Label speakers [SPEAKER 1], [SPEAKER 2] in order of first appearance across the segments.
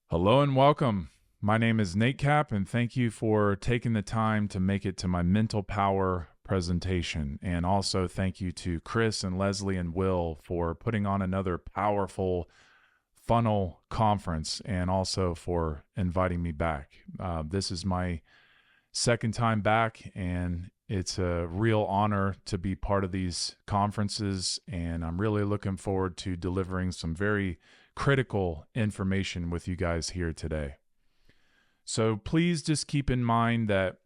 [SPEAKER 1] Hello and welcome. My name is Nate Cap, and thank you for taking the time to make it to my mental power presentation. And also thank you to Chris and Leslie and Will for putting on another powerful FUNL conference and also for inviting me back. This is my second time back, and it's a real honor to be part of these conferences. And I'm really looking forward to delivering some very critical information with you guys here today. So please just keep in mind that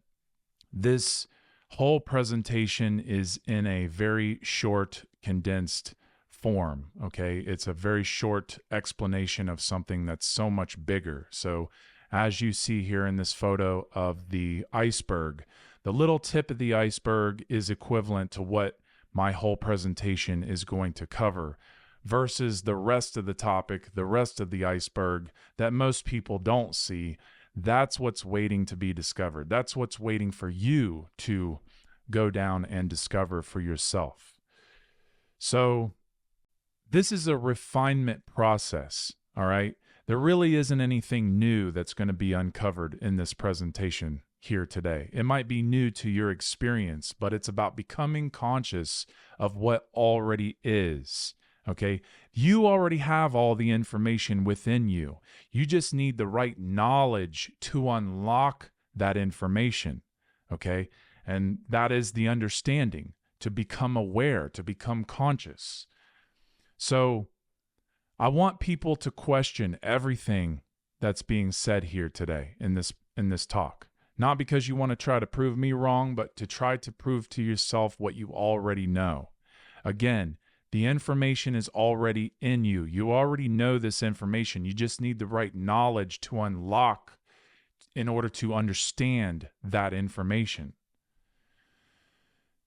[SPEAKER 1] this whole presentation is in a very short, condensed form, okay? It's a very short explanation of something that's so much bigger. So as you see here in this photo of the iceberg, the little tip of the iceberg is equivalent to what my whole presentation is going to cover, versus the rest of the topic, the rest of the iceberg that most people don't see. That's what's waiting to be discovered. That's what's waiting for you to go down and discover for yourself. So this is a refinement process, all right? There really isn't anything new that's going to be uncovered in this presentation here today. It might be new to your experience, but it's about becoming conscious of what already is. Okay, you already have all the information within you. You just need the right knowledge to unlock that information. Okay, and that is the understanding, to become aware, to become conscious. So I want people to question everything that's being said here today in this talk. Not because you want to try to prove me wrong, but to try to prove to yourself what you already know. Again, the information is already in you. You already know this information. You just need the right knowledge to unlock in order to understand that information.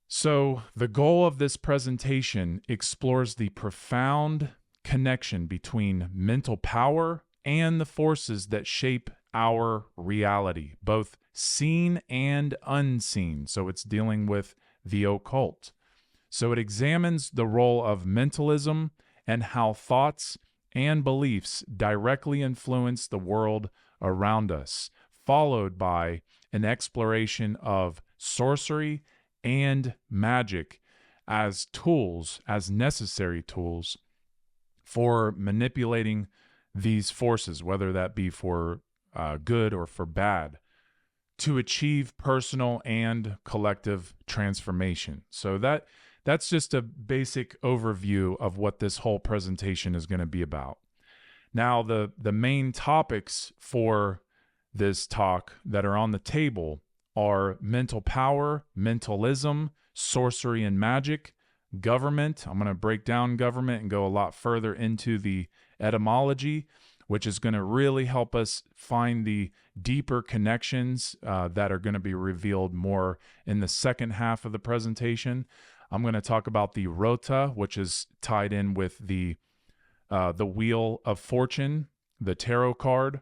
[SPEAKER 1] So the goal of this presentation explores the profound connection between mental power and the forces that shape our reality, both seen and unseen. So it's dealing with the occult. So it examines the role of mentalism and how thoughts and beliefs directly influence the world around us, followed by an exploration of sorcery and magic as tools, as necessary tools for manipulating these forces, whether that be for good or for bad, to achieve personal and collective transformation. So that's just a basic overview of what this whole presentation is going to be about. Now, the main topics for this talk that are on the table are mental power, mentalism, sorcery and magic, government. I'm going to break down government and go a lot further into the etymology, which is going to really help us find the deeper connections that are going to be revealed more in the second half of the presentation. I'm going to talk about the Rota, which is tied in with the Wheel of Fortune, the tarot card.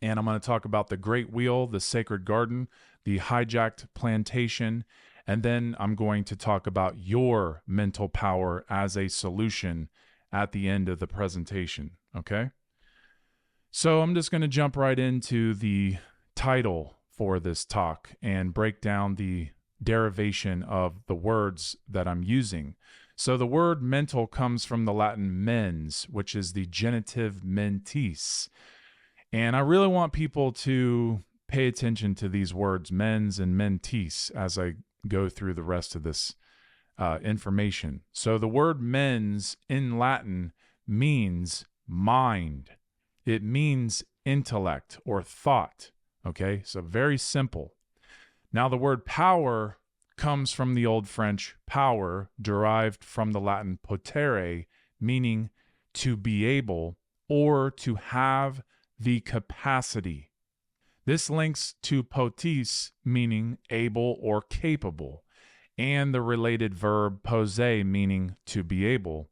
[SPEAKER 1] And I'm going to talk about the Great Wheel, the Sacred Garden, the hijacked plantation. And then I'm going to talk about your mental power as a solution at the end of the presentation. Okay? So I'm just going to jump right into the title for this talk and break down the derivation of the words that I'm using. So the word mental comes from the Latin mens, which is the genitive mentis. And I really want people to pay attention to these words, mens and mentis, as I go through the rest of this information. So the word mens in Latin means mind. It means intellect or thought. Okay, so very simple. Now, the word power comes from the Old French power, derived from the Latin potere, meaning to be able or to have the capacity. This links to potis, meaning able or capable, and the related verb pose, meaning to be able,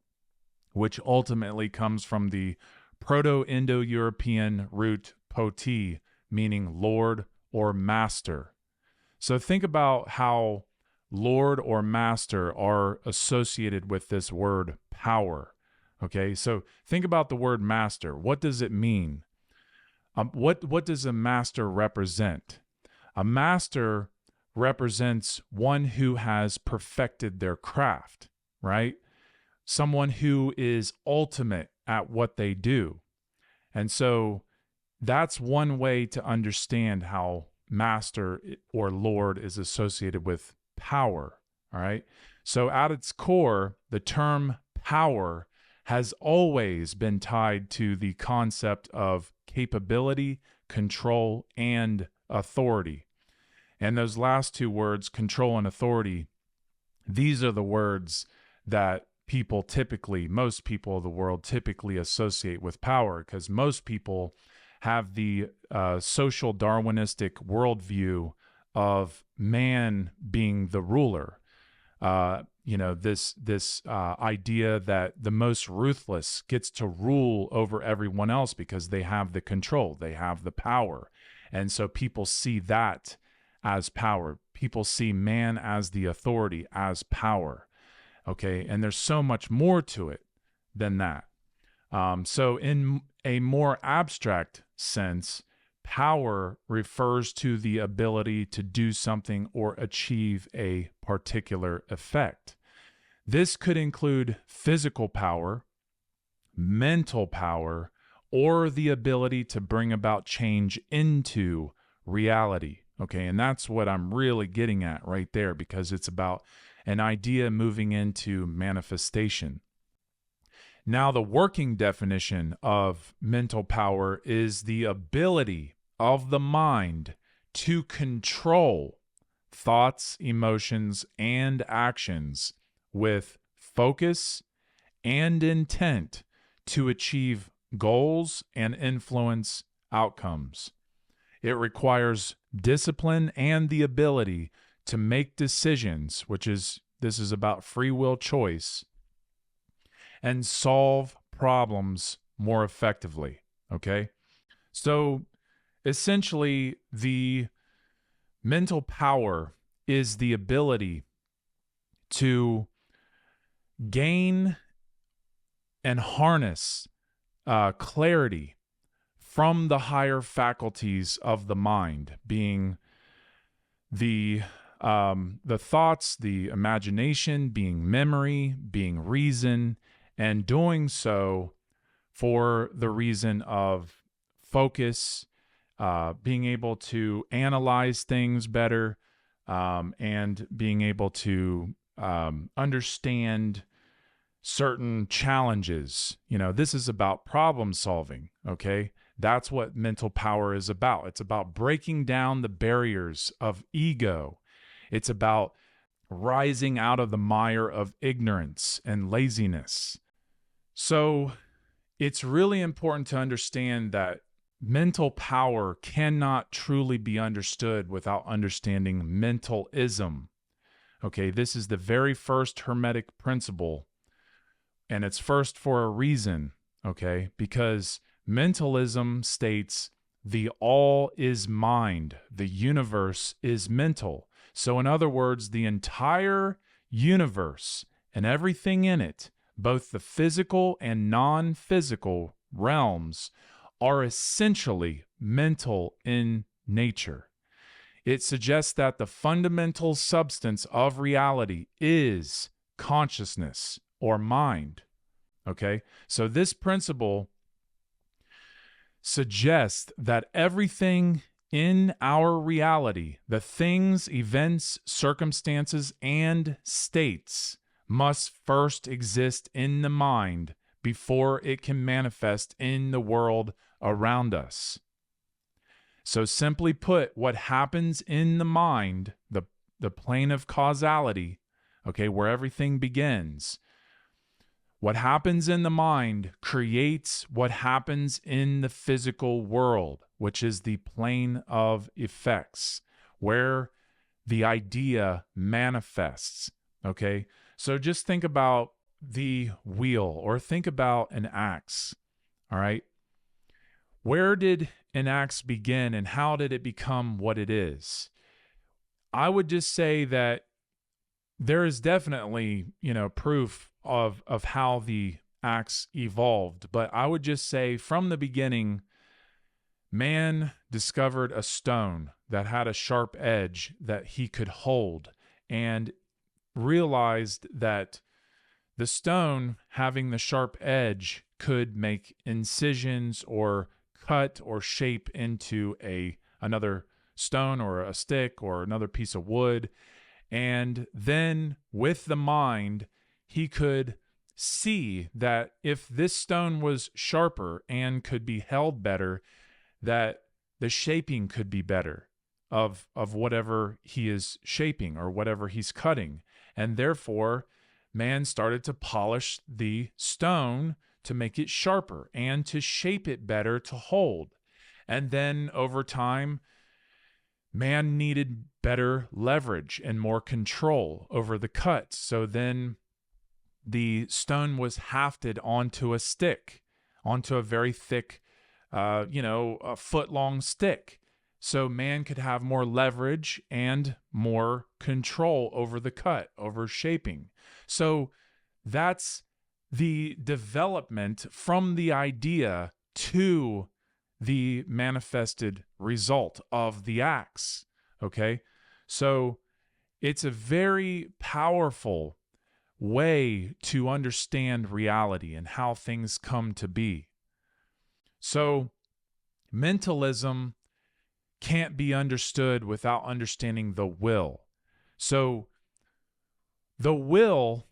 [SPEAKER 1] which ultimately comes from the Proto-Indo-European root poti, meaning Lord or Master. So think about how Lord or Master are associated with this word power. Okay, so think about the word master. What does it mean? What does a master represent? A master represents one who has perfected their craft, right? Someone who is ultimate at what they do. And so that's one way to understand how master or lord is associated with power, all right? So at its core, the term power has always been tied to the concept of capability, control, and authority. And those last two words, control and authority, these are the words that most people of the world typically associate with power, because most people have the social Darwinistic worldview of man being the ruler. This idea that the most ruthless gets to rule over everyone else because they have the control, they have the power. And so people see that as power. People see man as the authority, as power. Okay, and there's so much more to it than that. So in a more abstract sense, power refers to the ability to do something or achieve a particular effect. This could include physical power, mental power, or the ability to bring about change into reality. Okay, and that's what I'm really getting at right there, because it's about an idea moving into manifestation. Now, the working definition of mental power is the ability of the mind to control thoughts, emotions, and actions with focus and intent to achieve goals and influence outcomes. It requires discipline and the ability to make decisions, this is about free will choice, and solve problems more effectively, okay? So essentially, the mental power is the ability to gain and harness clarity from the higher faculties of the mind, being the thoughts, the imagination, being memory, being reason, and doing so for the reason of focus, being able to analyze things better, and being able to understand certain challenges. This is about problem solving, okay? That's what mental power is about. It's about breaking down the barriers of ego. It's about rising out of the mire of ignorance and laziness. So it's really important to understand that mental power cannot truly be understood without understanding mentalism. Okay, this is the very first Hermetic principle, and it's first for a reason, okay? Because mentalism states the all is mind, the universe is mental. So in other words, the entire universe and everything in it, both the physical and non-physical realms, are essentially mental in nature. It suggests that the fundamental substance of reality is consciousness or mind. Okay? So this principle suggests that everything in our reality, the things, events, circumstances, and states, must first exist in the mind before it can manifest in the world around us. So simply put, what happens in the mind, the plane of causality, okay, where everything begins, what happens in the mind creates what happens in the physical world, which is the plane of effects, where the idea manifests, okay? So just think about the wheel, or think about an axe, all right? Where did an axe begin and how did it become what it is? I would just say that there is definitely, proof of how the axe evolved, but I would just say from the beginning, man discovered a stone that had a sharp edge that he could hold, and realized that the stone having the sharp edge could make incisions or cut or shape into another stone or a stick or another piece of wood. And then with the mind, he could see that if this stone was sharper and could be held better, that the shaping could be better of whatever he is shaping or whatever he's cutting. And therefore, man started to polish the stone to make it sharper and to shape it better to hold. And then over time, man needed better leverage and more control over the cuts. So then the stone was hafted onto a stick, onto a very thick, a foot-long stick. So man could have more leverage and more control over the cut, over shaping. So that's the development from the idea to the manifested result of the axe. Okay? So it's a very powerful way to understand reality and how things come to be. So mentalism can't be understood without understanding the will. So the will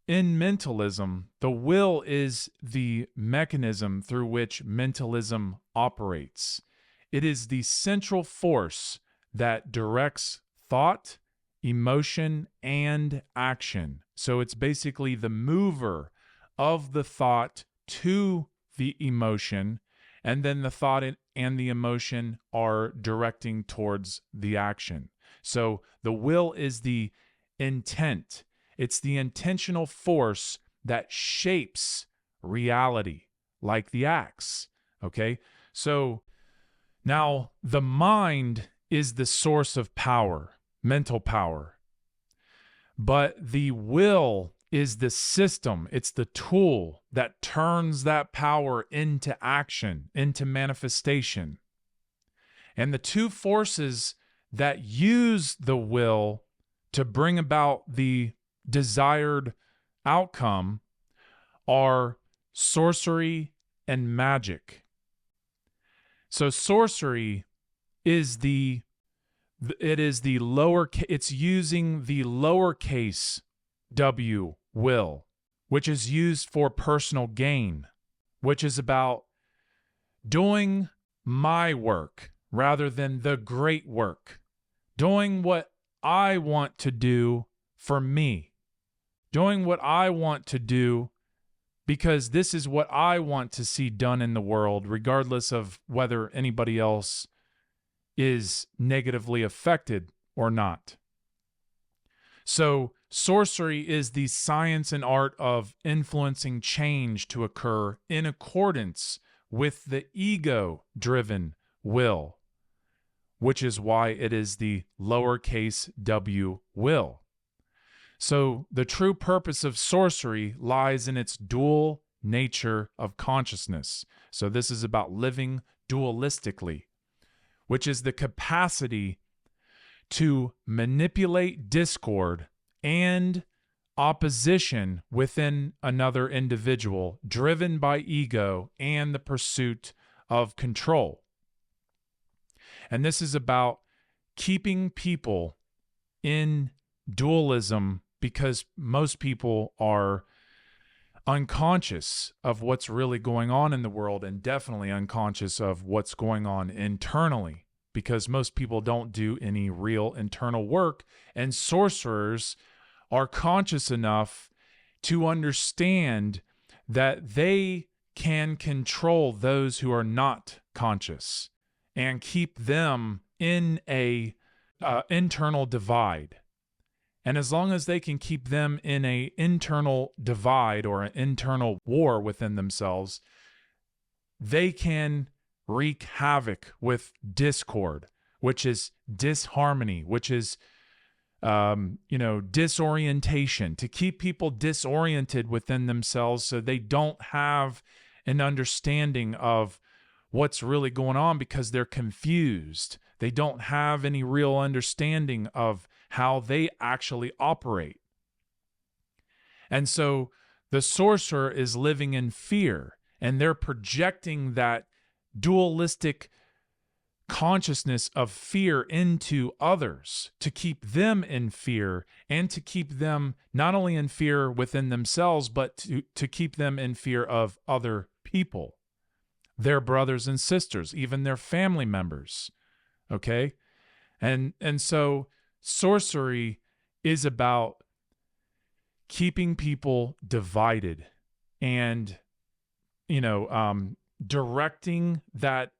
[SPEAKER 1] in mentalism, the will is the mechanism through which mentalism operates. It is the central force that directs thought, emotion, and action. So it's basically the mover of the thought to the emotion, and then the thought and the emotion are directing towards the action. So the will is the intent. It's the intentional force that shapes reality, like the axe. Okay? So now the mind is the source of power, mental power. But the will is the system, it's the tool that turns that power into action, into manifestation. And the two forces that use the will to bring about the desired outcome are sorcery and magic. So sorcery is it's using the lowercase w, will, which is used for personal gain, which is about doing my work rather than the great work, doing what I want to do for me, doing what I want to do because this is what I want to see done in the world, regardless of whether anybody else is negatively affected or not. So sorcery is the science and art of influencing change to occur in accordance with the ego-driven will, which is why it is the lowercase w will. So the true purpose of sorcery lies in its dual nature of consciousness. So this is about living dualistically, which is the capacity to manipulate discord and opposition within another individual, driven by ego and the pursuit of control. And this is about keeping people in dualism because most people are unconscious of what's really going on in the world, and definitely unconscious of what's going on internally, because most people don't do any real internal work, and sorcerers are conscious enough to understand that they can control those who are not conscious and keep them in a internal divide. And as long as they can keep them in an internal divide or an internal war within themselves, they can wreak havoc with discord, which is disharmony, which is, disorientation, to keep people disoriented within themselves so they don't have an understanding of what's really going on because they're confused. They don't have any real understanding of how they actually operate. And so the sorcerer is living in fear, and they're projecting that dualistic consciousness of fear into others to keep them in fear and to keep them not only in fear within themselves, but to keep them in fear of other people, their brothers and sisters, even their family members. Okay? And so sorcery is about keeping people divided and, directing that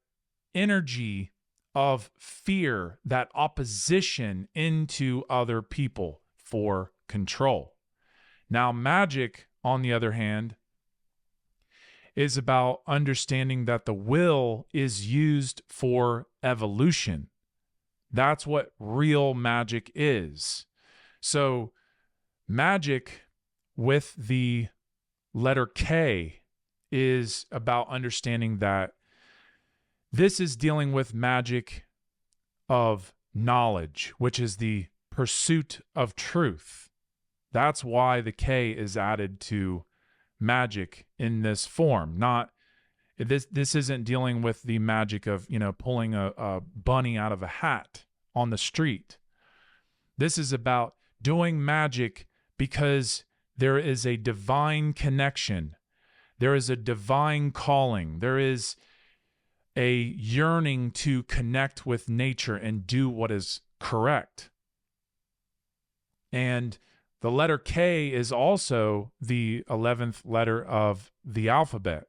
[SPEAKER 1] energy of fear, that opposition into other people for control. Now, magic, on the other hand, is about understanding that the will is used for evolution. That's what real magic is. So, magic with the letter K is about understanding that this is dealing with magic of knowledge, which is the pursuit of truth. That's why the K is added to magic in this form. This isn't dealing with the magic of, pulling a bunny out of a hat on the street. This is about doing magic because there is a divine connection. There is a divine calling. There is a yearning to connect with nature and do what is correct. And the letter K is also the 11th letter of the alphabet.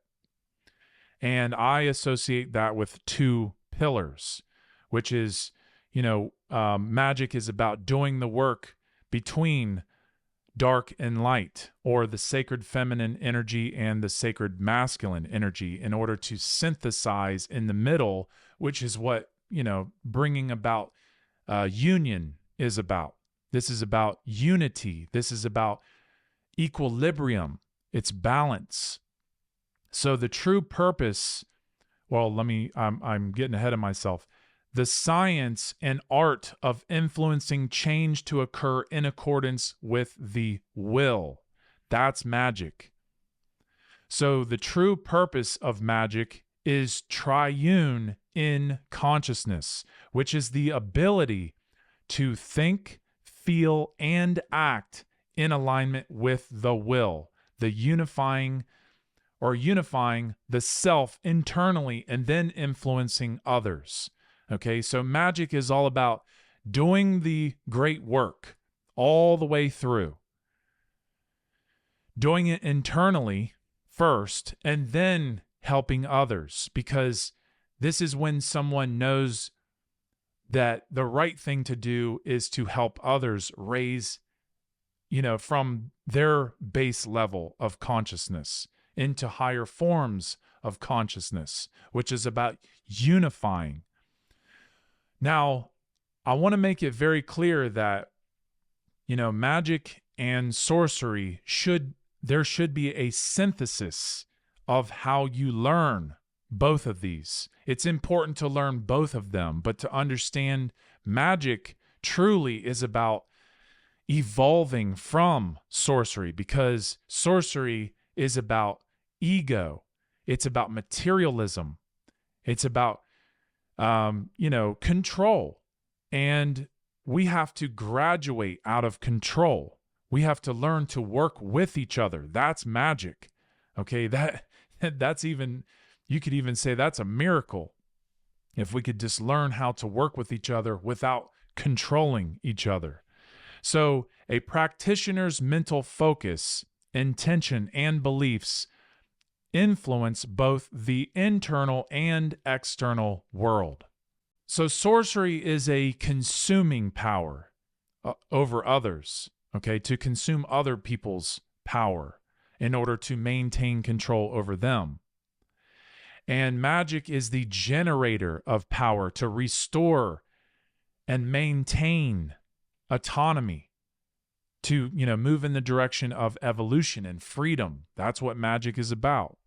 [SPEAKER 1] And I associate that with two pillars, which is, magic is about doing the work between dark and light, or the sacred feminine energy and the sacred masculine energy, in order to synthesize in the middle, which is what, bringing about union is about. This is about unity. This is about equilibrium. It's balance. So the true purpose, I'm getting ahead of myself. The science and art of influencing change to occur in accordance with the will. That's magic. So the true purpose of magic is triune in consciousness, which is the ability to think, feel, and act in alignment with the will, the unifying the self internally and then influencing others. Okay, so magic is all about doing the great work all the way through. Doing it internally first and then helping others, because this is when someone knows that the right thing to do is to help others raise, from their base level of consciousness into higher forms of consciousness, which is about unifying. Now, I want to make it very clear that, magic and sorcery there should be a synthesis of how you learn both of these. It's important to learn both of them, but to understand magic truly is about evolving from sorcery, because sorcery is about ego. It's about materialism. It's about control. And we have to graduate out of control. We have to learn to work with each other. That's magic. Okay, that's even, you could even say that's a miracle. If we could just learn how to work with each other without controlling each other. So a practitioner's mental focus, intention, and beliefs influence both the internal and external world. So sorcery is a consuming power over others, okay, to consume other people's power in order to maintain control over them. And magic is the generator of power to restore and maintain autonomy, to, move in the direction of evolution and freedom. That's what magic is about.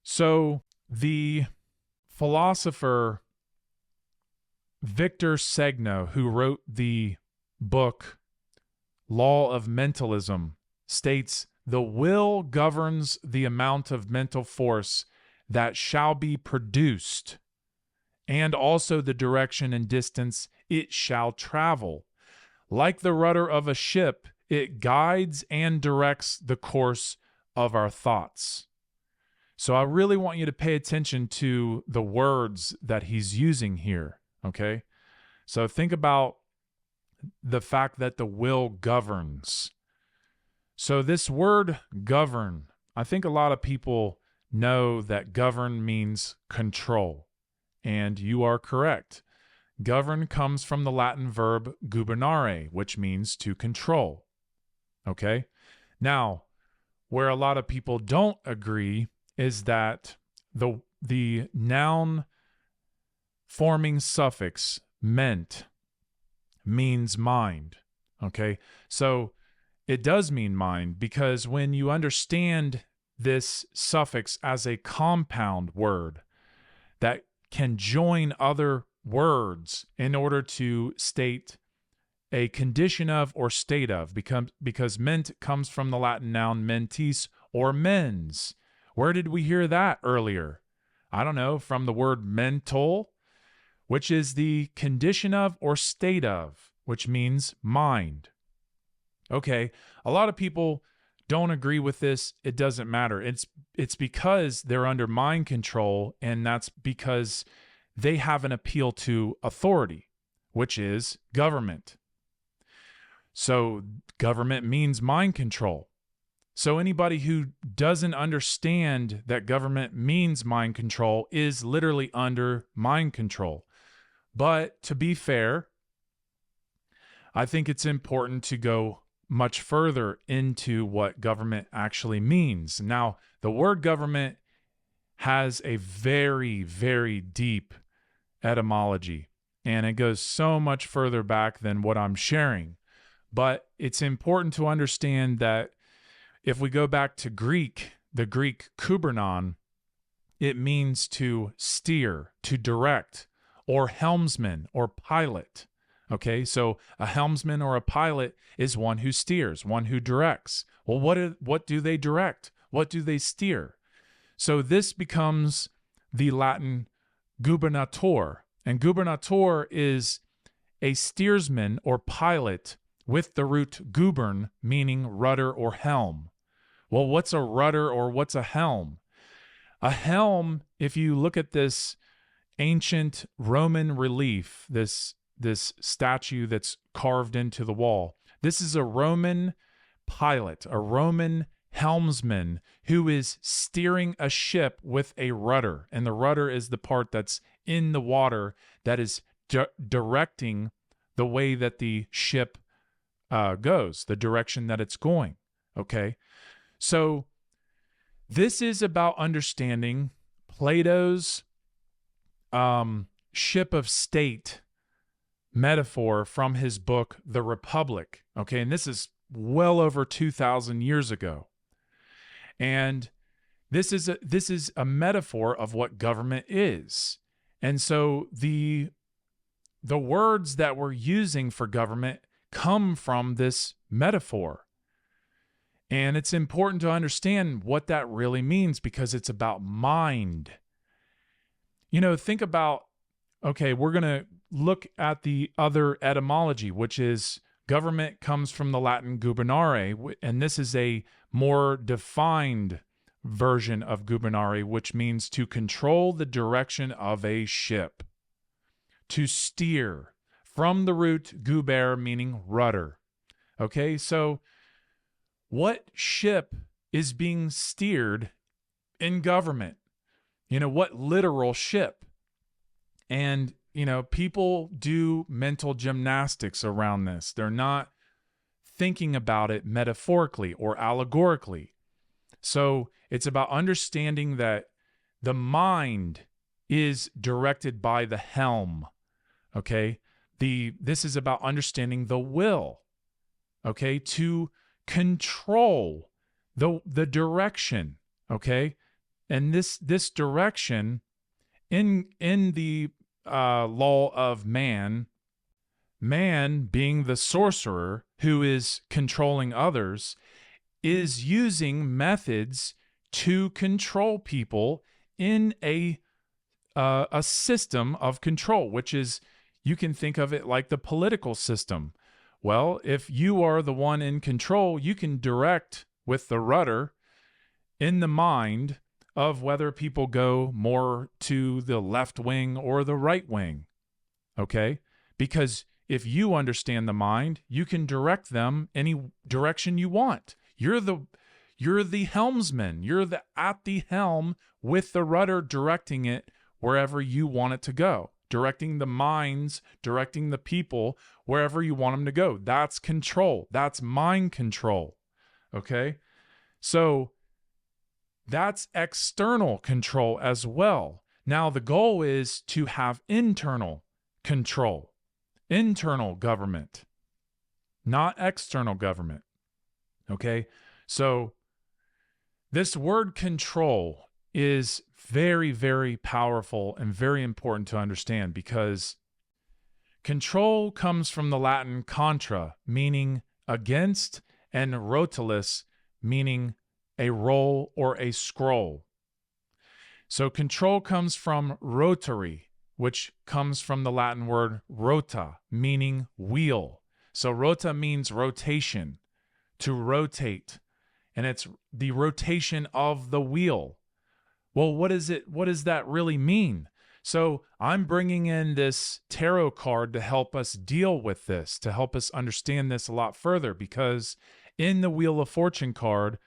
[SPEAKER 1] So The philosopher Victor Segno, who wrote the book Law of Mentalism, states the will governs the amount of mental force that shall be produced, and also the direction and distance it shall travel. Like the rudder of a ship, it guides and directs the course of our thoughts. So I really want you to pay attention to the words that he's using here, okay? So think about the fact that the will governs. So this word govern, I think a lot of people know that govern means control, and you are correct. Govern comes from the Latin verb gubernare, which means to control, okay? Now, where a lot of people don't agree is that the noun forming suffix ment means mind, okay? So it does mean mind, because when you understand this suffix as a compound word that can join other words in order to state a condition of or state of, because ment comes from the Latin noun mentis or mens. Where did we hear that earlier? I don't know, from the word mental, which is the condition of or state of, which means mind. Okay, a lot of people don't agree with this. It doesn't matter. It's because they're under mind control, and that's because they have an appeal to authority, which is government. So government means mind control. So anybody who doesn't understand that government means mind control is literally under mind control. But to be fair, I think it's important to go much further into what government actually means. Now, the word government has a very, very deep etymology, and it goes so much further back than what I'm sharing. But it's important to understand that if we go back to Greek, the Greek kubernon, it means to steer, to direct, or helmsman or pilot. Okay, so a helmsman or a pilot is one who steers, one who directs. Well, what do they direct? What do they steer? So this becomes the Latin gubernator, and gubernator is a steersman or pilot with the root gubern, meaning rudder or helm. Well, what's a rudder or what's a helm? A helm, if you look at this ancient Roman relief, this statue that's carved into the wall, this is a Roman pilot, a Roman helmsman who is steering a ship with a rudder. And the rudder is the part that's in the water that is directing the way that the ship goes, the direction that it's going. Okay? So this is about understanding Plato's ship of state metaphor from his book, The Republic. Okay, and this is well over 2,000 years ago. And this is a metaphor of what government is. And so the words that we're using for government come from this metaphor. And it's important to understand what that really means, because it's about mind. You know, think about, okay, we're going to look at the other etymology, which is government comes from the Latin gubernare, and this is a more defined version of gubernare, which means to control the direction of a ship, to steer, from the root guber, meaning rudder. Okay, so what ship is being steered in government? You know, what literal ship? And, you know, people do mental gymnastics around this. They're not thinking about it metaphorically or allegorically. So it's about understanding that the mind is directed by the helm. Okay? This is about understanding the will. Okay? To control the direction. Okay? And this direction in the law of man, man being the sorcerer who is controlling others, is using methods to control people in a system of control, which is, you can think of it like the political system. Well, if you are the one in control, you can direct with the rudder in the mind of whether people go more to the left wing or the right wing. Okay? Because if you understand the mind, you can direct them any direction you want. You're the helmsman. You're at the helm with the rudder, directing it wherever you want it to go, directing the minds, directing the people wherever you want them to go. That's control. That's mind control. Okay? So that's external control as well. Now, the goal is to have internal control, internal government, not external government. Okay? So this word control is very, very powerful and very important to understand, because control comes from the Latin contra, meaning against, and rotalis, meaning a roll or a scroll. So control comes from rotary, which comes from the Latin word rota, meaning wheel. So rota means rotation, to rotate, and it's the rotation of the wheel. Well, what is it? What does that really mean? So I'm bringing in this tarot card to help us deal with this, to help us understand this a lot further, because in the Wheel of Fortune card,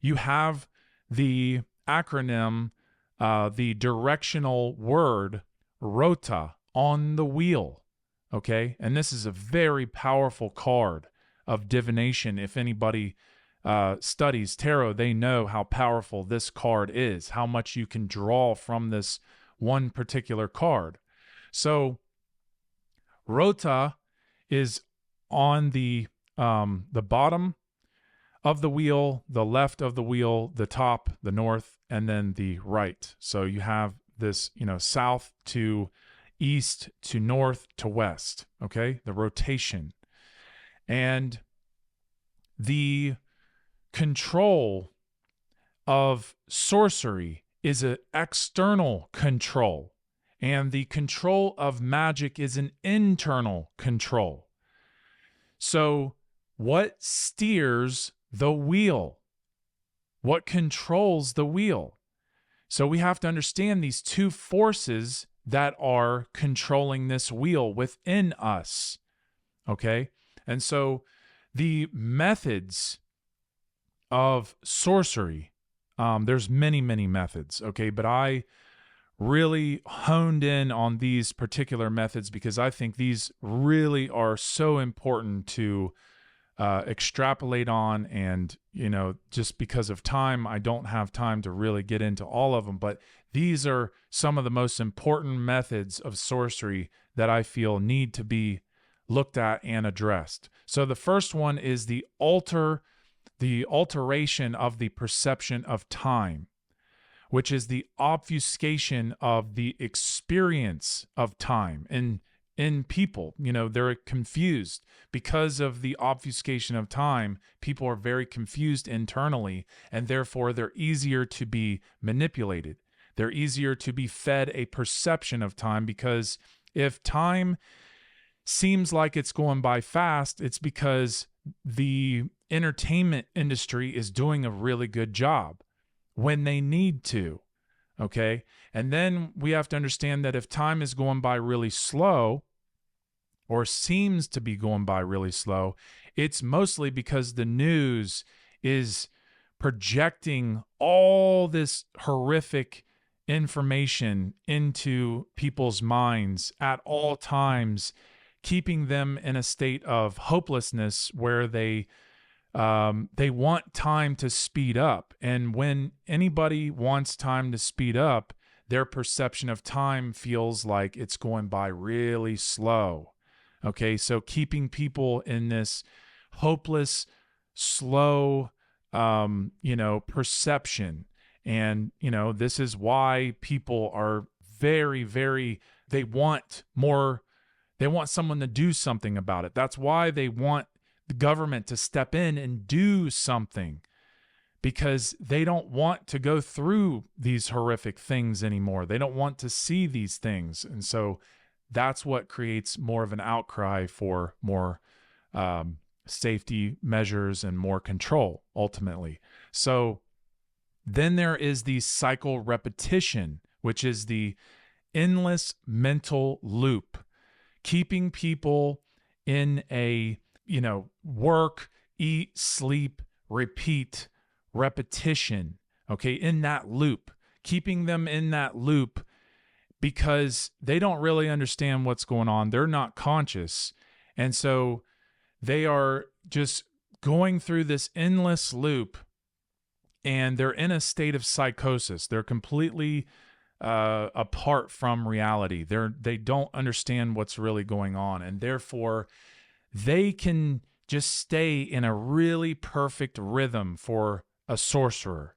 [SPEAKER 1] you have the acronym, the directional word Rota on the wheel. Okay? And this is a very powerful card of divination. If anybody studies tarot, they know how powerful this card is, how much you can draw from this one particular card. So Rota is on the bottom of the wheel, the left of the wheel, the top, the north, and then the right. So you have this, south to east to north to west, okay? The rotation. And the control of sorcery is an external control, and the control of magic is an internal control. So what steers the wheel? What controls the wheel? So we have to understand these two forces that are controlling this wheel within us, okay? And so the methods of sorcery, there's many, many methods, okay? But I really honed in on these particular methods because I think these really are so important to extrapolate on. And, just because of time, I don't have time to really get into all of them. But these are some of the most important methods of sorcery that I feel need to be looked at and addressed. So the first one is the alteration of the perception of time, which is the obfuscation of the experience of time. And in people, they're confused because of the obfuscation of time. People are very confused internally, and therefore they're easier to be manipulated. They're easier to be fed a perception of time, because if time seems like it's going by fast, it's because the entertainment industry is doing a really good job when they need to, okay? And then we have to understand that if time is going by really slow, or seems to be going by really slow, it's mostly because the news is projecting all this horrific information into people's minds at all times, keeping them in a state of hopelessness where they want time to speed up. And when anybody wants time to speed up, their perception of time feels like it's going by really slow. Okay, so keeping people in this hopeless, slow, perception. And, this is why people are very, very, they want more, they want someone to do something about it. That's why they want the government to step in and do something, because they don't want to go through these horrific things anymore. They don't want to see these things. And so that's what creates more of an outcry for more safety measures and more control, ultimately. So then there is the cycle repetition, which is the endless mental loop, keeping people in a, work, eat, sleep, repeat, repetition, okay, in that loop, keeping them in that loop because they don't really understand what's going on. They're not conscious. And so they are just going through this endless loop, and they're in a state of psychosis. They're completely apart from reality. They don't understand what's really going on, and therefore they can just stay in a really perfect rhythm for a sorcerer,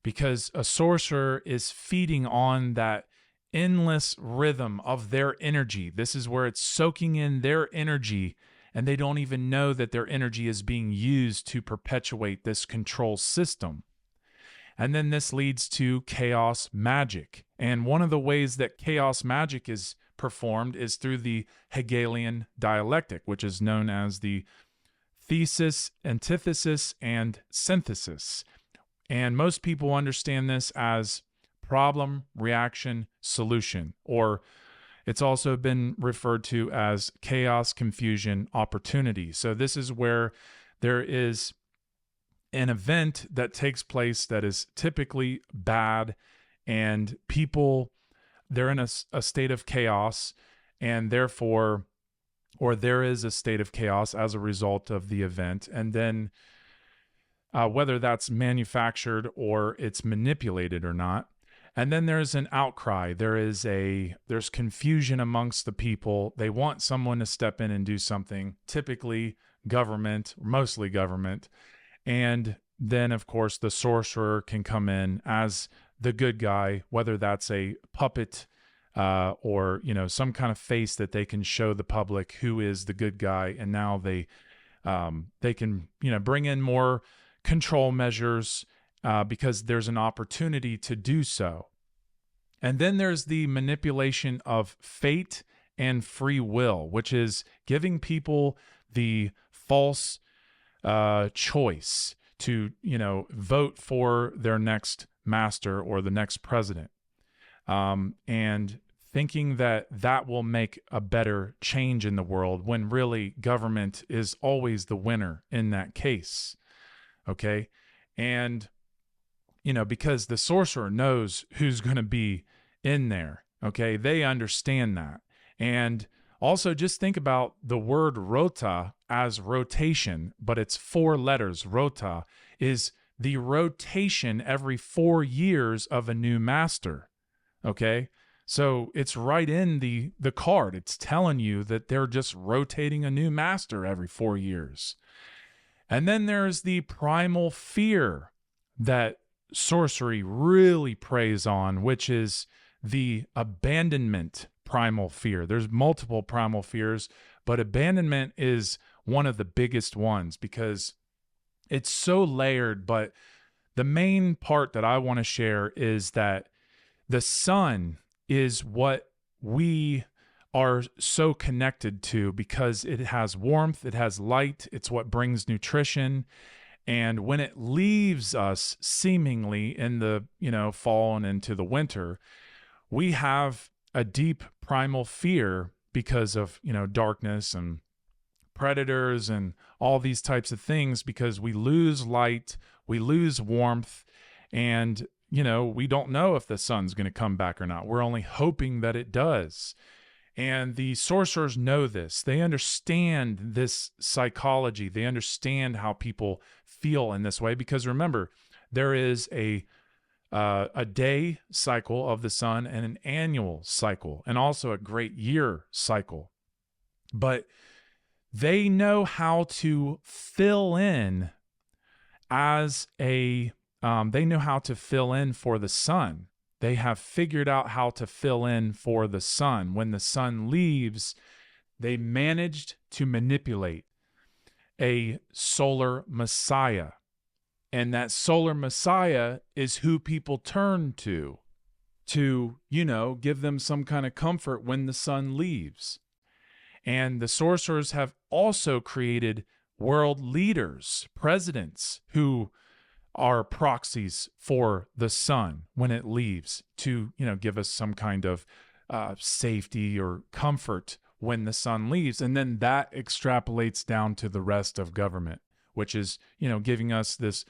[SPEAKER 1] because a sorcerer is feeding on that endless rhythm of their energy. This is where it's soaking in their energy, and they don't even know that their energy is being used to perpetuate this control system. And then this leads to chaos magic. And one of the ways that chaos magic is performed is through the Hegelian dialectic, which is known as the thesis, antithesis, and synthesis. And most people understand this as problem, reaction, solution, or it's also been referred to as chaos, confusion, opportunity. So this is where there is an event that takes place that is typically bad, and people, they're in a state of chaos, and therefore, or there is a state of chaos as a result of the event. And then whether that's manufactured or it's manipulated or not. And then there's an outcry. There's confusion amongst the people. They want someone to step in and do something, typically government, mostly government. And then, of course, the sorcerer can come in as the good guy, whether that's a puppet or, some kind of face that they can show the public who is the good guy. And now they can, bring in more control measures because there's an opportunity to do so. And then there's the manipulation of fate and free will, which is giving people the false choice to, vote for their next master or the next president, and thinking that that will make a better change in the world, when really government is always the winner in that case. Okay. And, because the sorcerer knows who's going to be in there. Okay. They understand that. And also just think about the word Rota as rotation, but it's 4 letters. Rota is the rotation every 4 years of a new master. Okay. So it's right in the card. It's telling you that they're just rotating a new master every 4 years. And then there's the primal fear that sorcery really preys on, which is the abandonment primal fear. There's multiple primal fears, but abandonment is one of the biggest ones because it's so layered. But the main part that I want to share is that the sun is what we are so connected to because it has warmth, it has light, it's what brings nutrition. And when it leaves us seemingly in the, fall and into the winter, we have a deep primal fear because of, darkness and predators and all these types of things, because we lose light, we lose warmth, and, we don't know if the sun's going to come back or not. We're only hoping that it does. And the sorcerers know this. They understand this psychology. They understand how people feel in this way, because remember, there is a day cycle of the sun and an annual cycle, and also a great year cycle. But they know how to fill in as a they know how to fill in for the sun. They have figured out how to fill in for the sun. When the sun leaves, they managed to manipulate a solar messiah. And that solar messiah is who people turn to, give them some kind of comfort when the sun leaves. And the sorcerers have also created world leaders, presidents, who are proxies for the sun when it leaves to, give us some kind of safety or comfort when the sun leaves. And then that extrapolates down to the rest of government, which is, giving us this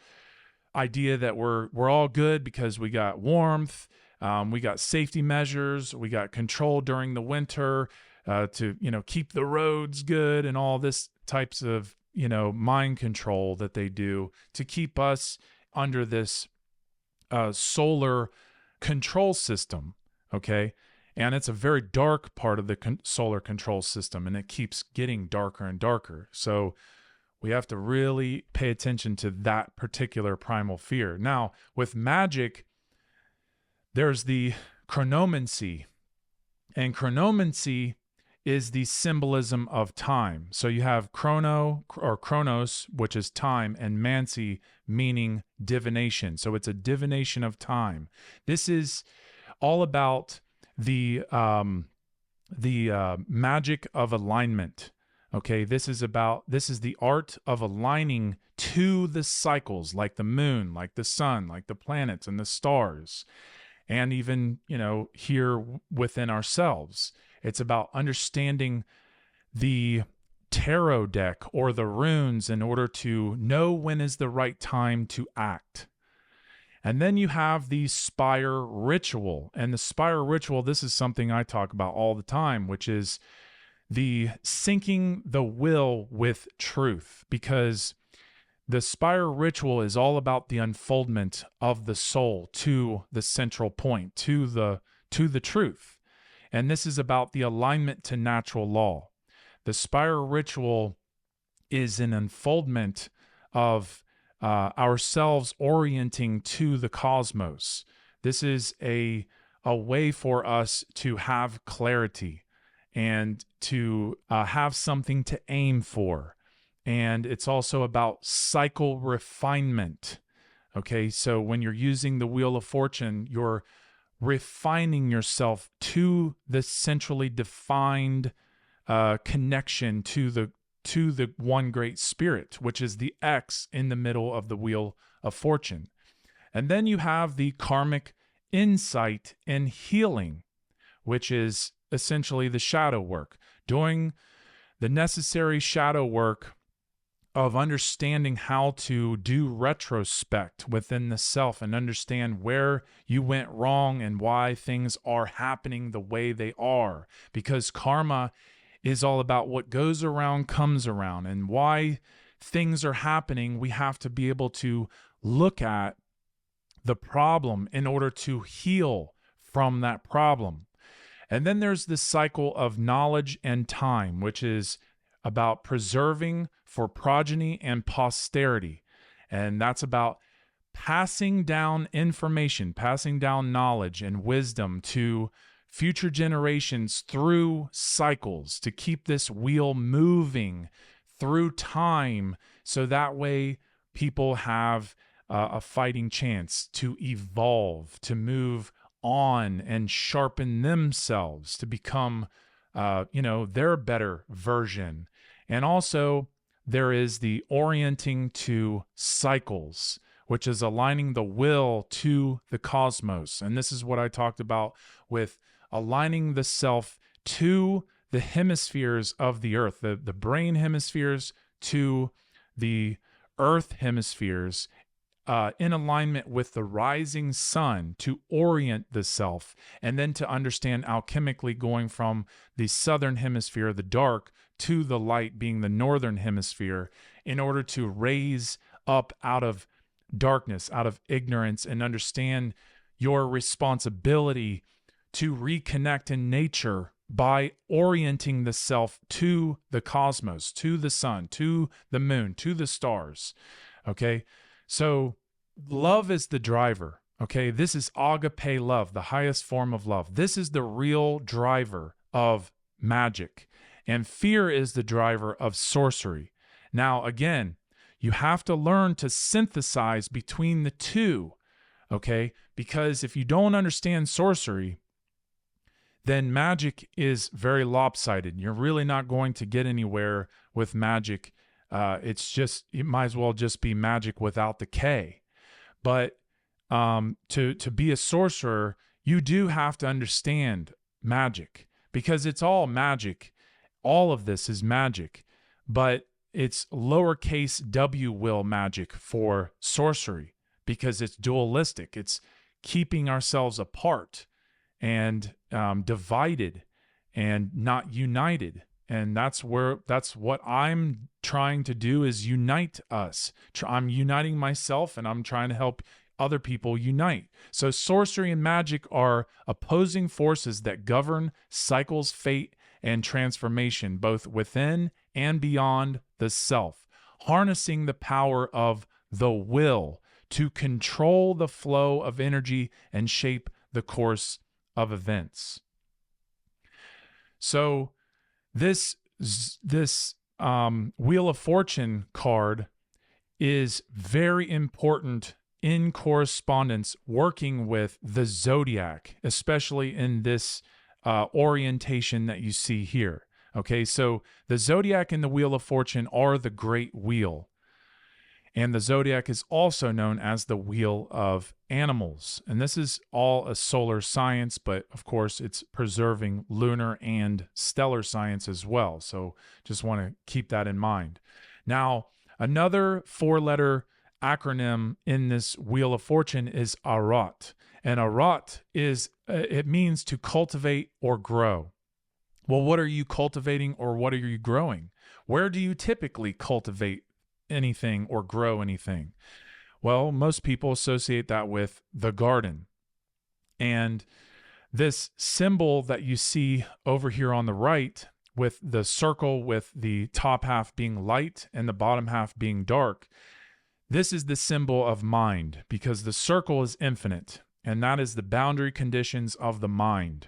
[SPEAKER 1] idea that we're all good because we got warmth, we got safety measures, we got control during the winter to, keep the roads good and all this types of, mind control that they do to keep us under this solar control system, okay? And it's a very dark part of the solar control system, and it keeps getting darker and darker. So we have to really pay attention to that particular primal fear. Now, with Magick, there's the chronomancy, and chronomancy is the symbolism of time. So you have chronos, which is time, and mancy, meaning divination. So it's a divination of time. This is all about the magic of alignment. Okay, this is the art of aligning to the cycles, like the moon, like the sun, like the planets and the stars, and even, here within ourselves. It's about understanding the tarot deck or the runes in order to know when is the right time to act. And then you have the spire ritual. And the spire ritual, this is something I talk about all the time, which is the syncing the will with truth, because the spire ritual is all about the unfoldment of the soul to the central point, to the truth. And this is about the alignment to natural law. The spire ritual is an unfoldment of ourselves orienting to the cosmos. This is a way for us to have clarity and to have something to aim for. And it's also about cycle refinement. Okay, so when you're using the Wheel of Fortune, you're refining yourself to the centrally defined connection to the one great spirit, which is the X in the middle of the Wheel of Fortune. And then you have the karmic insight and healing, which is essentially the shadow work, doing the necessary shadow work of understanding how to do retrospect within the self and understand where you went wrong and why things are happening the way they are. Because karma is all about what goes around comes around, and why things are happening. We have to be able to look at the problem in order to heal from that problem. And then there's the cycle of knowledge and time, which is about preserving for progeny and posterity. And that's about passing down information, passing down knowledge and wisdom to future generations through cycles to keep this wheel moving through time, so that way people have a fighting chance to evolve, to move on and sharpen themselves to become their better version. And also there is the orienting to cycles, which is aligning the will to the cosmos. And this is what I talked about with aligning the self to the hemispheres of the earth, the brain hemispheres to the earth hemispheres, in alignment with the rising sun to orient the self, and then to understand alchemically going from the southern hemisphere, the dark, to the light being the northern hemisphere, in order to raise up out of darkness, out of ignorance, and understand your responsibility to reconnect in nature by orienting the self to the cosmos, to the sun, to the moon, to the stars. Okay? So love is the driver. Okay, this is agape love, the highest form of love. This is the real driver of magic, and fear is the driver of sorcery. Now, again, you have to learn to synthesize between the two, okay? Because if you don't understand sorcery, then magic is very lopsided. You're really not going to get anywhere with magic. It might as well just be magic without the K. But to be a sorcerer, you do have to understand magic, because it's all magic. All of this is magic, but it's lowercase w will magic for sorcery, because it's dualistic. It's keeping ourselves apart and divided and not united. And that's what I'm trying to do, is unite us. I'm uniting myself, and I'm trying to help other people unite. So sorcery and magic are opposing forces that govern cycles, fate, and transformation, both within and beyond the self, harnessing the power of the will to control the flow of energy and shape the course of events. So this Wheel of Fortune card is very important in correspondence working with the Zodiac, especially in this orientation that you see here. Okay, so the Zodiac and the Wheel of Fortune are the Great Wheel. And the Zodiac is also known as the Wheel of Animals. And this is all a solar science, but of course it's preserving lunar and stellar science as well. So just want to keep that in mind. Now, another 4-letter acronym in this Wheel of Fortune is Arot. And Arot it means to cultivate or grow. Well, what are you cultivating or what are you growing? Where do you typically cultivate anything or grow anything? Well, most people associate that with the garden. And this symbol that you see over here on the right, with the circle with the top half being light and the bottom half being dark, this is the symbol of mind, because the circle is infinite, and that is the boundary conditions of the mind.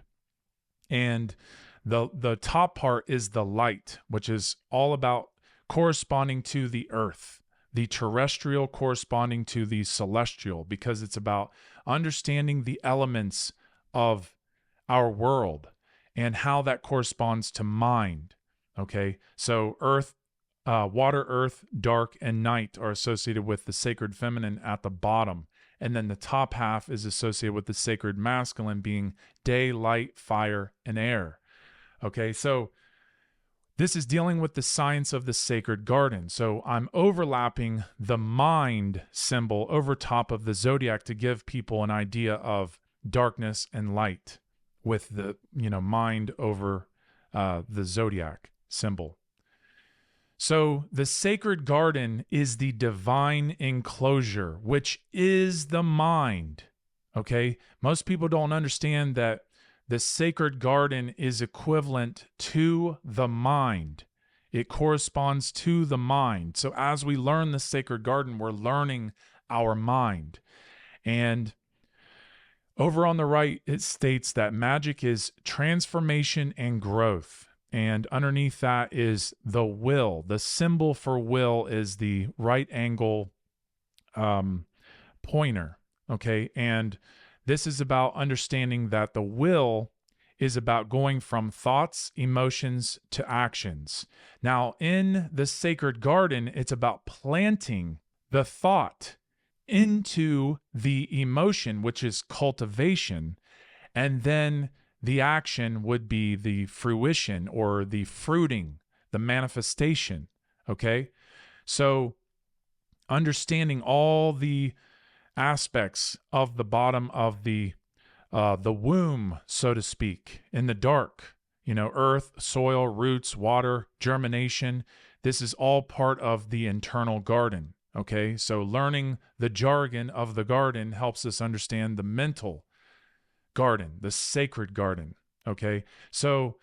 [SPEAKER 1] And the top part is the light, which is all about corresponding to the earth, the terrestrial corresponding to the celestial, because it's about understanding the elements of our world and how that corresponds to mind. Okay, so earth, water, earth, dark, and night are associated with the sacred feminine at the bottom. And then the top half is associated with the sacred masculine, being day, light, fire, and air. Okay, so this is dealing with the science of the sacred garden. So I'm overlapping the mind symbol over top of the Zodiac to give people an idea of darkness and light, with the mind over the Zodiac symbol. So the sacred garden is the divine enclosure, which is the mind. Okay, most people don't understand that the sacred garden is equivalent to the mind. It corresponds to the mind. So as we learn the sacred garden, we're learning our mind. And over on the right, it states that magic is transformation and growth. And underneath that is the will. The symbol for will is the right angle pointer. Okay, and this is about understanding that the will is about going from thoughts, emotions to actions. Now, in the sacred garden, it's about planting the thought into the emotion, which is cultivation, and then the action would be the fruition or the fruiting, the manifestation. Okay, so understanding all the aspects of the bottom of the womb, so to speak, in the dark, earth, soil, roots, water, germination. This is all part of the internal garden. Okay, so learning the jargon of the garden helps us understand the mental garden, the sacred garden. Okay, so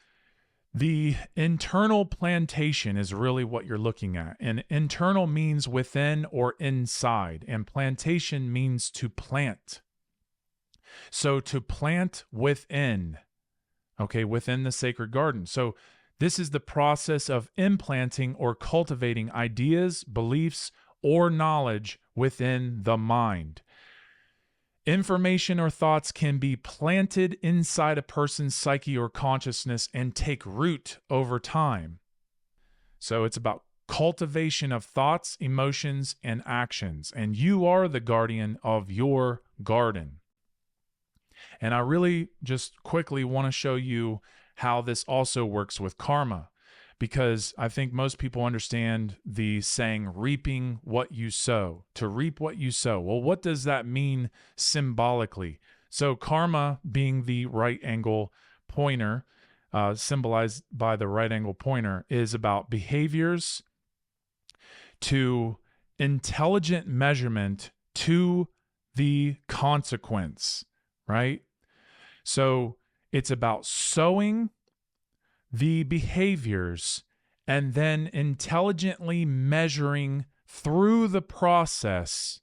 [SPEAKER 1] The internal plantation is really what you're looking at. And internal means within or inside, and plantation means to plant. So to plant within, okay, within the sacred garden. So this is the process of implanting or cultivating ideas, beliefs, or knowledge within the mind. Information or thoughts can be planted inside a person's psyche or consciousness and take root over time. So it's about cultivation of thoughts, emotions, and actions. And you are the guardian of your garden. And I really just quickly want to show you how this also works with karma, because I think most people understand the saying, reaping what you sow, to reap what you sow. Well, what does that mean symbolically? So karma being the right angle pointer, symbolized by the right angle pointer, is about behaviors to intelligent measurement to the consequence, right? So it's about sowing the behaviors and then intelligently measuring through the process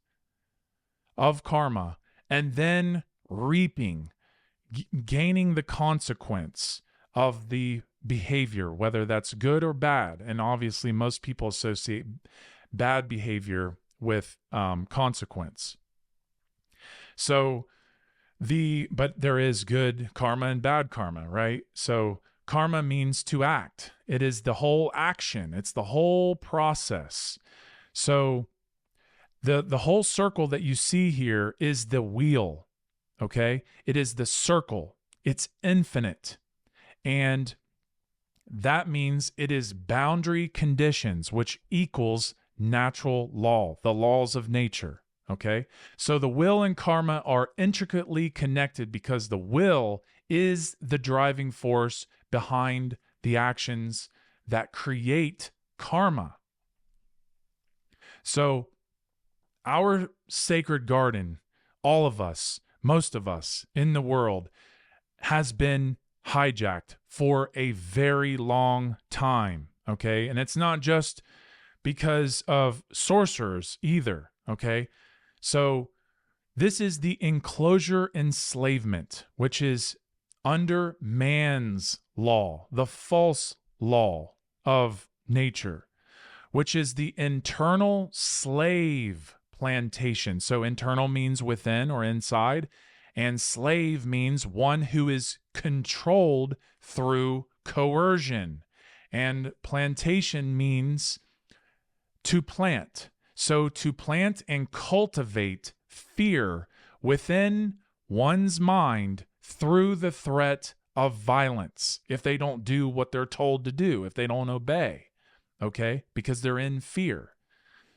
[SPEAKER 1] of karma and then reaping, gaining the consequence of the behavior, whether that's good or bad. And obviously most people associate bad behavior with consequence. So but there is good karma and bad karma, right? So karma means to act. It is the whole action. It's the whole process. So the whole circle that you see here is the wheel, okay? It is the circle. It's infinite. And that means it is boundary conditions, which equals natural law, the laws of nature. Okay, so the will and karma are intricately connected because the will is the driving force behind the actions that create karma. So our sacred garden, all of us, most of us in the world, has been hijacked for a very long time. Okay, and it's not just because of sorcerers either. Okay. So this is the enclosure enslavement, which is under man's law, the false law of nature, which is the internal slave plantation. So internal means within or inside, and slave means one who is controlled through coercion. And plantation means to plant. So to plant and cultivate fear within one's mind through the threat of violence if they don't do what they're told to do, if they don't obey, okay? Because they're in fear.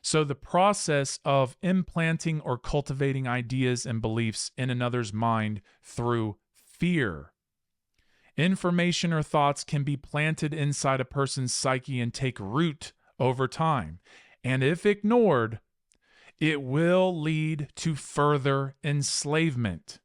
[SPEAKER 1] So the process of implanting or cultivating ideas and beliefs in another's mind through fear. Information or thoughts can be planted inside a person's psyche and take root over time. And if ignored, it will lead to further enslavement.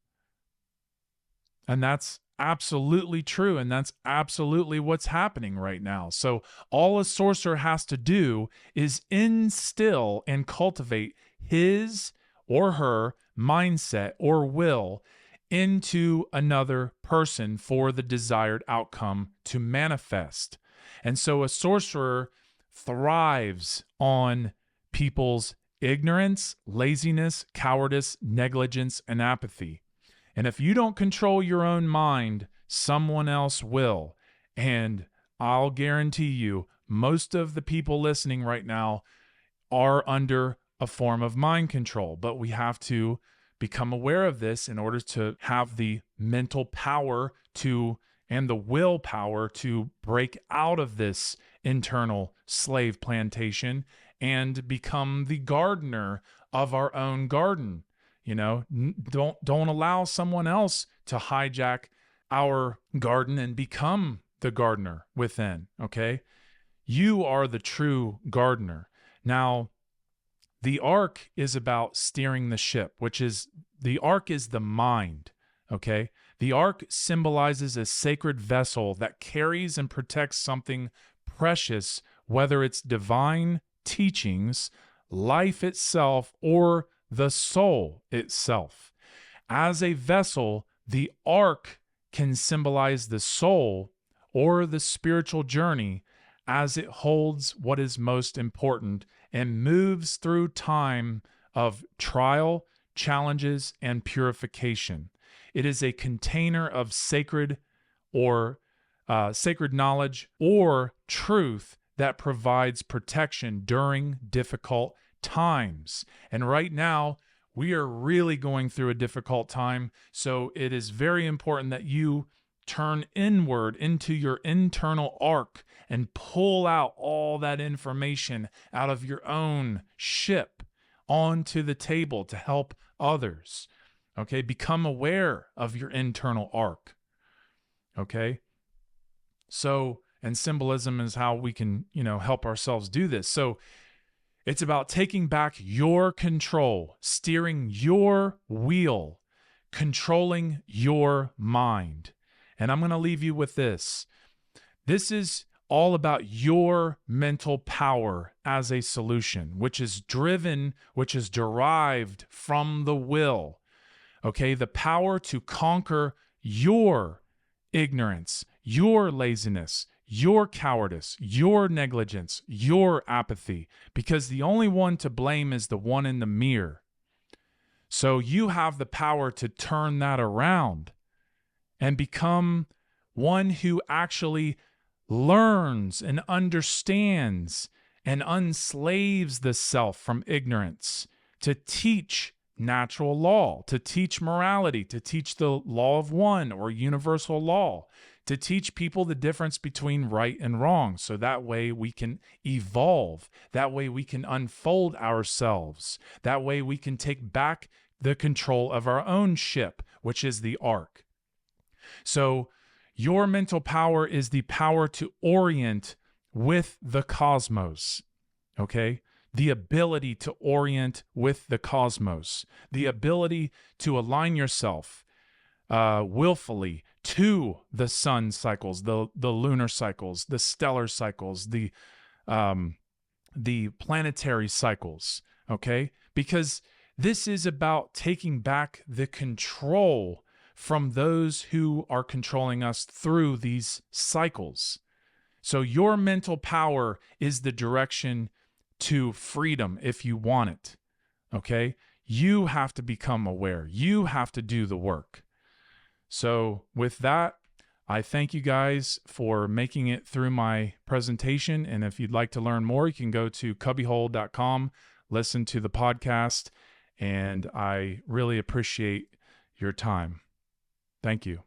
[SPEAKER 1] And that's absolutely true. And that's absolutely what's happening right now. So all a sorcerer has to do is instill and cultivate his or her mindset or will into another person for the desired outcome to manifest. And so a sorcerer thrives on people's ignorance, laziness, cowardice, negligence, and apathy. And if you don't control your own mind, someone else will. And I'll guarantee you, most of the people listening right now are under a form of mind control. But we have to become aware of this in order to have the mental power to and the willpower to break out of this internal slave plantation and become the gardener of our own garden. You know, don't allow someone else to hijack our garden and become the gardener within, okay? You are the true gardener. Now, the ark is about steering the ship, which is, the ark is the mind, okay? The ark symbolizes a sacred vessel that carries and protects something precious, whether it's divine teachings, life itself, or the soul itself. As a vessel, the ark can symbolize the soul or the spiritual journey as it holds what is most important and moves through time of trial, challenges, and purification. It is a container of sacred knowledge or truth that provides protection during difficult times. And right now, we are really going through a difficult time, so it is very important that you turn inward into your internal ark and pull out all that information out of your own ship onto the table to help others. Okay, become aware of your internal ark. Okay, so, and symbolism is how we can, help ourselves do this. So it's about taking back your control, steering your wheel, controlling your mind. And I'm going to leave you with this. This is all about your mental power as a solution, which is derived from the will. Okay, the power to conquer your ignorance, your laziness, your cowardice, your negligence, your apathy, because the only one to blame is the one in the mirror. So you have the power to turn that around and become one who actually learns and understands and unslaves the self from ignorance, to teach natural law, to teach morality, to teach the law of one or universal law, to teach people the difference between right and wrong. So that way we can evolve. That way we can unfold ourselves. That way we can take back the control of our own ship, which is the ark. So your mental power is the power to orient with the cosmos, okay? The ability to orient with the cosmos, the ability to align yourself willfully to the sun cycles, the lunar cycles, the stellar cycles, the planetary cycles, okay? Because this is about taking back the control from those who are controlling us through these cycles. So your mental power is the direction to freedom if you want it, okay? You have to become aware. You have to do the work. So with that, I thank you guys for making it through my presentation. And if you'd like to learn more, you can go to cubbyhole.com, listen to the podcast, and I really appreciate your time. Thank you.